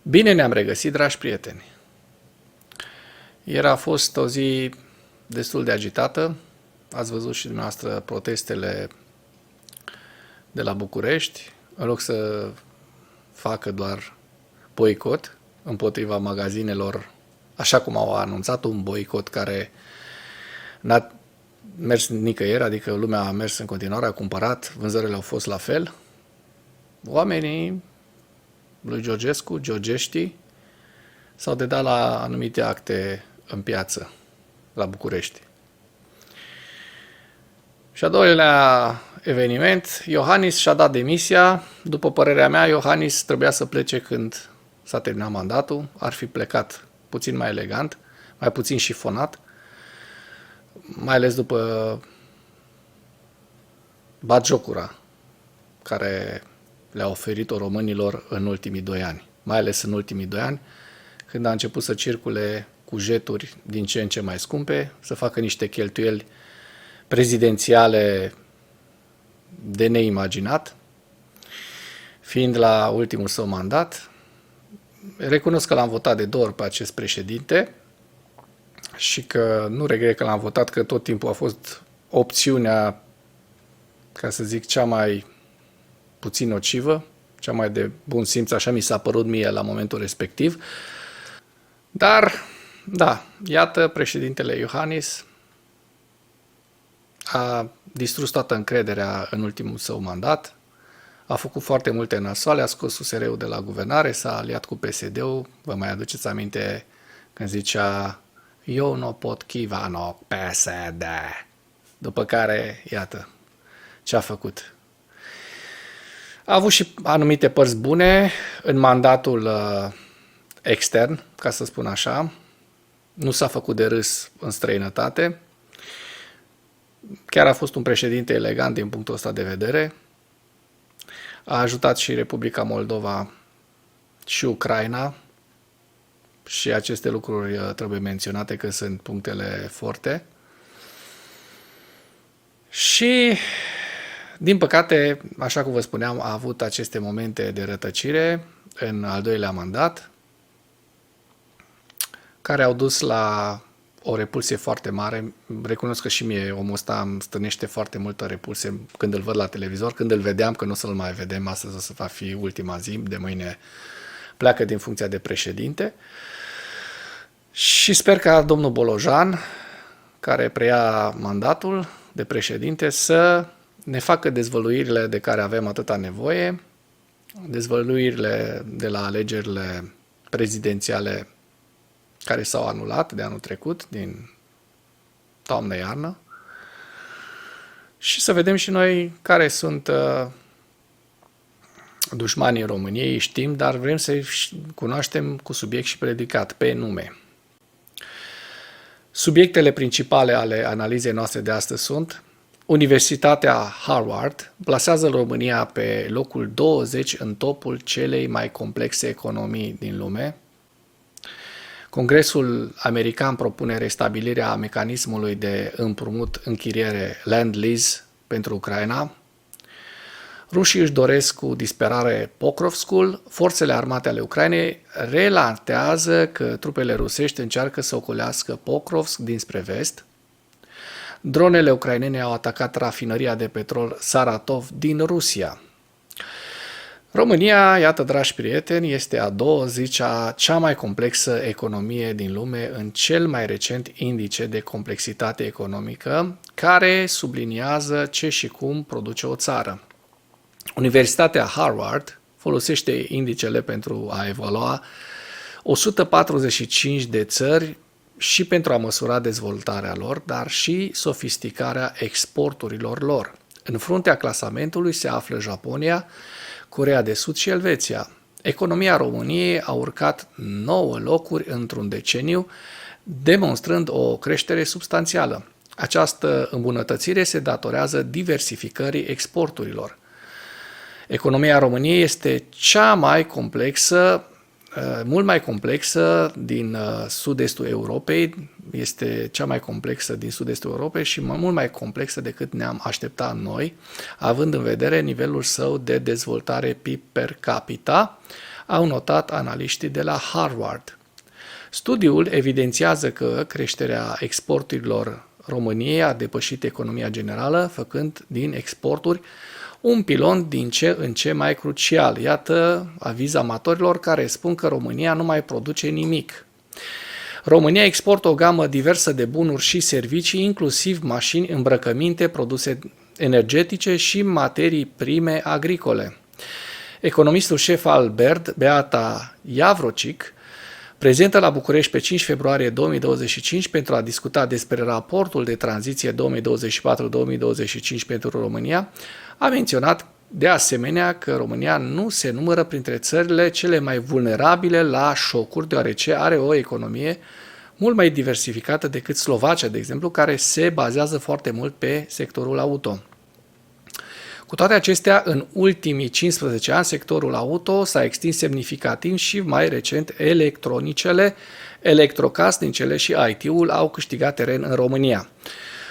Bine ne-am regăsit, dragi prieteni! Ieri a fost o zi destul de agitată. Ați văzut și dumneavoastră protestele de la București. În loc să facă doar boicot împotriva magazinelor, așa cum au anunțat, un boicot care n-a mers nicăieri, adică lumea a mers în continuare, a cumpărat, vânzările au fost la fel. Oamenii lui Georgeștii, s-au dedat la anumite acte în piață, la București. Și a doilea eveniment, Iohannis și-a dat demisia. După părerea mea, Iohannis trebuia să plece când s-a terminat mandatul. Ar fi plecat puțin mai elegant, mai puțin șifonat, mai ales după batjocura care le-a oferit-o românilor în ultimii 2 ani. Mai ales în ultimii 2 ani, când a început să circule cu jeturi din ce în ce mai scumpe, să facă niște cheltuieli prezidențiale de neimaginat, fiind la ultimul său mandat. Recunosc că l-am votat de 2 ori pe acest președinte și că nu regret că l-am votat, că tot timpul a fost opțiunea, ca să zic, cea mai puțin nocivă, cea mai de bun simț, așa mi s-a părut mie la momentul respectiv. Dar, da, iată, președintele Iohannis a distrus toată încrederea în ultimul său mandat, a făcut foarte multe nasoale, a scos USR-ul de la guvernare, s-a aliat cu PSD-ul, vă mai aduceți aminte când zicea eu nu pot chivano PSD, după care, iată, ce a făcut. A avut și anumite părți bune în mandatul extern, ca să spun așa. Nu s-a făcut de râs în străinătate. Chiar a fost un președinte elegant din punctul ăsta de vedere. A ajutat și Republica Moldova și Ucraina. Și aceste lucruri trebuie menționate că sunt punctele forte. Și, din păcate, așa cum vă spuneam, a avut aceste momente de rătăcire în al doilea mandat, care au dus la o repulsie foarte mare. Recunosc că și mie omul ăsta îmi stârnește foarte multă repulsie când îl văd la televizor, când îl vedeam, că nu o să-l mai vedem, astăzi o să va fi ultima zi, de mâine pleacă din funcția de președinte. Și sper ca domnul Bolojan, care preia mandatul de președinte, să ne facă dezvăluirile de care avem atâta nevoie, dezvăluirile de la alegerile prezidențiale care s-au anulat de anul trecut, din toamnă-iarnă, și să vedem și noi care sunt dușmanii României, știm, dar vrem să-i cunoaștem cu subiect și predicat, pe nume. Subiectele principale ale analizei noastre de astăzi sunt: Universitatea Harvard plasează România pe locul 20 în topul celei mai complexe economii din lume. Congresul american propune restabilirea mecanismului de împrumut-închiriere Land-Lease pentru Ucraina. Rușii își doresc cu disperare Pokrovskul. Forțele armate ale Ucrainei relatează că trupele rusești încearcă să ocolească Pokrovsk dinspre vest. Dronele ucrainene au atacat rafinăria de petrol Saratov din Rusia. România, iată, dragi prieteni, este a 20-a cea mai complexă economie din lume în cel mai recent indice de complexitate economică, care subliniază ce și cum produce o țară. Universitatea Harvard folosește indicele pentru a evalua 145 de țări și pentru a măsura dezvoltarea lor, dar și sofisticarea exporturilor lor. În fruntea clasamentului se află Japonia, Coreea de Sud și Elveția. Economia României a urcat 9 locuri într-un deceniu, demonstrând o creștere substanțială. Această îmbunătățire se datorează diversificării exporturilor. Economia României este cea mai complexă, mult mai complexă din sud-estul Europei, este cea mai complexă din sud-estul Europei și mult mai complexă decât ne-am așteptat noi, având în vedere nivelul său de dezvoltare PIB per capita, au notat analiștii de la Harvard. Studiul evidențiază că creșterea exporturilor României a depășit economia generală, făcând din exporturi un pilon din ce în ce mai crucial. Iată aviz amatorilor care spun că România nu mai produce nimic. România exportă o gamă diversă de bunuri și servicii, inclusiv mașini, îmbrăcăminte, produse energetice și materii prime agricole. Economistul șef al BERD, Beata Iavrocic, prezentă la București pe 5 februarie 2025 pentru a discuta despre raportul de tranziție 2024-2025 pentru România, a menționat de asemenea că România nu se numără printre țările cele mai vulnerabile la șocuri, deoarece are o economie mult mai diversificată decât Slovacia, de exemplu, care se bazează foarte mult pe sectorul auto. Cu toate acestea, în ultimii 15 ani, sectorul auto s-a extins semnificativ și mai recent electronicele, electrocasnicele și IT-ul au câștigat teren în România.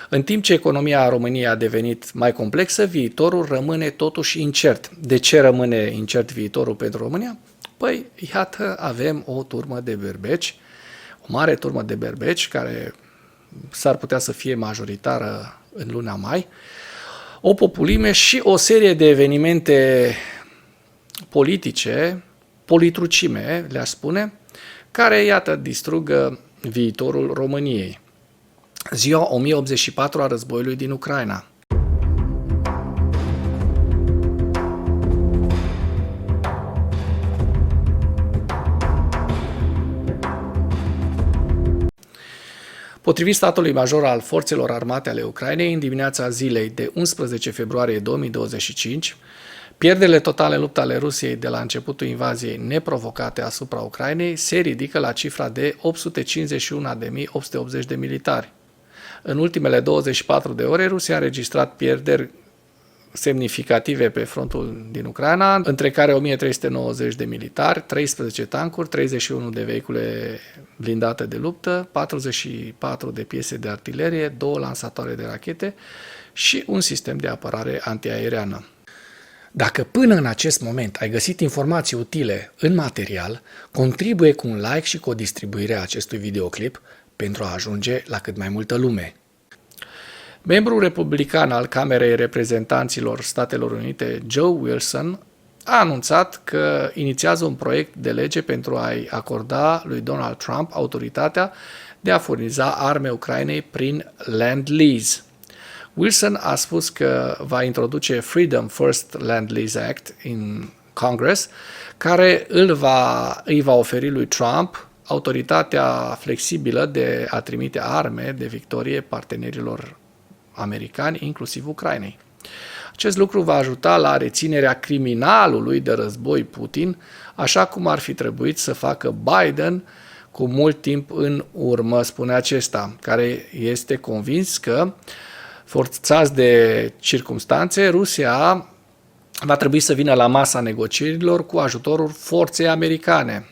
În timp ce economia României a devenit mai complexă, viitorul rămâne totuși incert. De ce rămâne incert viitorul pentru România? Păi, iată, avem o turmă de berbeci, o mare turmă de berbeci, care s-ar putea să fie majoritară în luna mai, o populime și o serie de evenimente politice, politrucime, le-aș spune, care, iată, distrugă viitorul României. Ziua 1084 a războiului din Ucraina. Potrivit statului major al Forțelor Armate ale Ucrainei, în dimineața zilei de 11 februarie 2025, pierderile totale în lupta ale Rusiei de la începutul invaziei neprovocate asupra Ucrainei se ridică la cifra de 851.880 de militari. În ultimele 24 de ore, Rusia a înregistrat pierderi semnificative pe frontul din Ucraina, între care 1390 de militari, 13 tancuri, 31 de vehicule blindate de luptă, 44 de piese de artilerie, 2 lansatoare de rachete și un sistem de apărare antiaeriană. Dacă până în acest moment ai găsit informații utile în material, contribuie cu un like și cu o distribuire a acestui videoclip pentru a ajunge la cât mai multă lume. Membrul republican al Camerei Reprezentanților Statelor Unite, Joe Wilson, a anunțat că inițiază un proiect de lege pentru a-i acorda lui Donald Trump autoritatea de a furniza arme Ucrainei prin Lend-Lease. Wilson a spus că va introduce Freedom First Lend-Lease Act în Congress, care îi va oferi lui Trump autoritatea flexibilă de a trimite arme de victorie partenerilor americani, inclusiv Ucrainei. Acest lucru va ajuta la reținerea criminalului de război Putin, așa cum ar fi trebuit să facă Biden cu mult timp în urmă, spune acesta, care este convins că, forțați de circumstanțe, Rusia va trebui să vină la masa negocierilor cu ajutorul forței americane.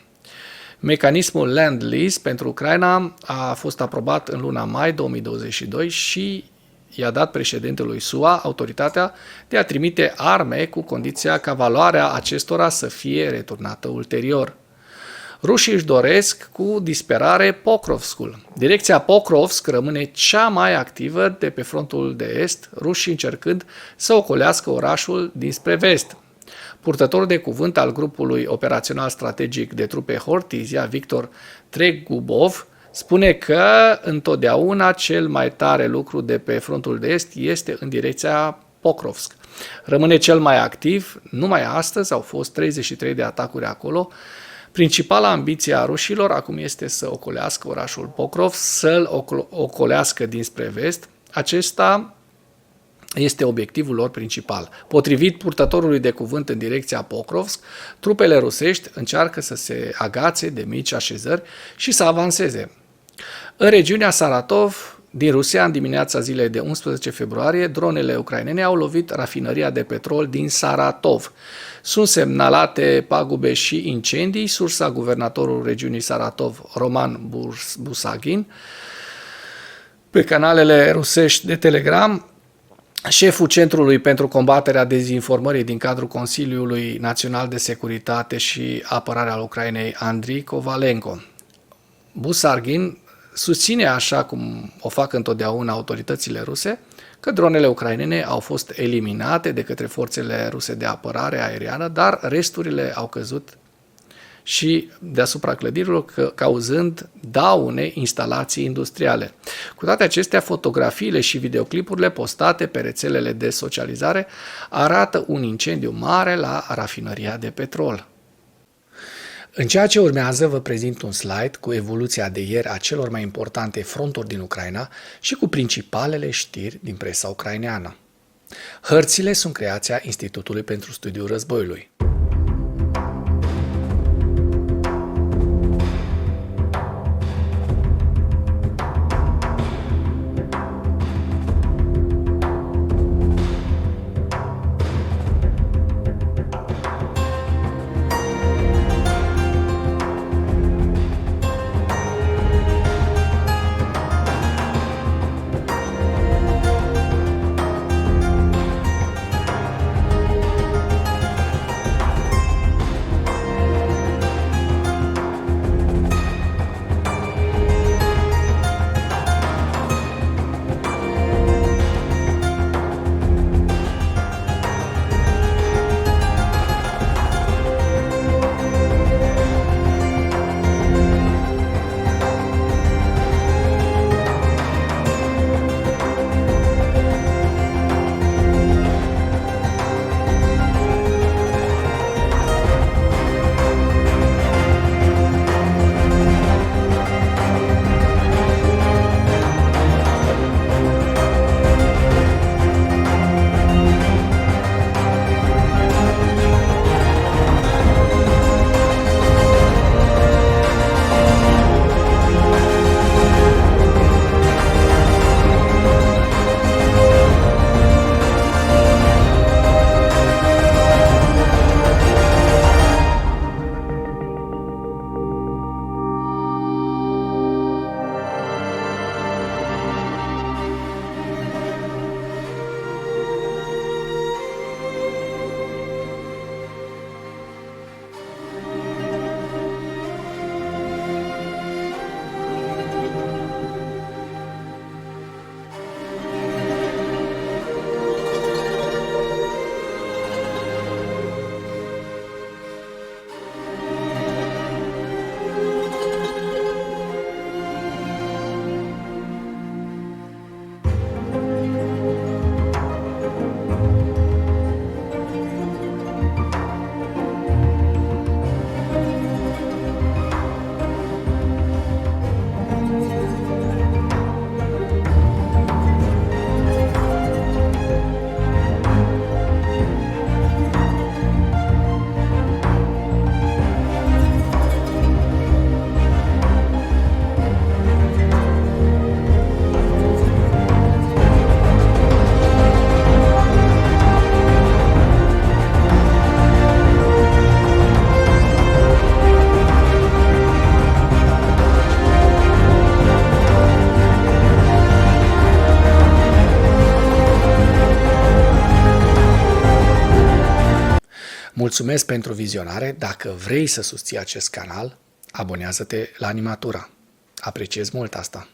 Mecanismul Lend-Lease pentru Ucraina a fost aprobat în luna mai 2022 și i-a dat președintelui SUA autoritatea de a trimite arme cu condiția ca valoarea acestora să fie returnată ulterior. Rușii își doresc cu disperare Pokrovskul. Direcția Pokrovsk rămâne cea mai activă de pe frontul de est, rușii încercând să ocolească orașul dinspre vest. Purtătorul de cuvânt al grupului operațional strategic de trupe Hortizia, Victor Tregubov, spune că întotdeauna cel mai tare lucru de pe frontul de est este în direcția Pokrovsk. Rămâne cel mai activ, numai astăzi au fost 33 de atacuri acolo. Principala ambiție a rușilor acum este să ocolească orașul Pokrovsk, să-l ocolească dinspre vest. Acesta este obiectivul lor principal. Potrivit purtătorului de cuvânt în direcția Pokrovsk, trupele rusești încearcă să se agațe de mici așezări și să avanseze. În regiunea Saratov din Rusia, în dimineața zilei de 11 februarie, dronele ucrainene au lovit rafinăria de petrol din Saratov. Sunt semnalate pagube și incendii. Sursa guvernatorul regiunii Saratov, Roman Busagin, pe canalele rusești de Telegram, Șeful Centrului pentru combaterea dezinformării din cadrul Consiliului Național de Securitate și Apărare al Ucrainei, Andrii Kovalenko. Busargin susține, așa cum o fac întotdeauna autoritățile ruse, că dronele ucrainene au fost eliminate de către forțele ruse de apărare aeriană, dar resturile au căzut și deasupra clădirilor, cauzând daune instalații industriale. Cu toate acestea, fotografiile și videoclipurile postate pe rețelele de socializare arată un incendiu mare la rafinăria de petrol. În ceea ce urmează, vă prezint un slide cu evoluția de ieri a celor mai importante fronturi din Ucraina și cu principalele știri din presa ucraineană. Hărțile sunt creația Institutului pentru Studiul Războiului. Mulțumesc pentru vizionare. Dacă vrei să susții acest canal, abonează-te la Animatura. Apreciez mult asta.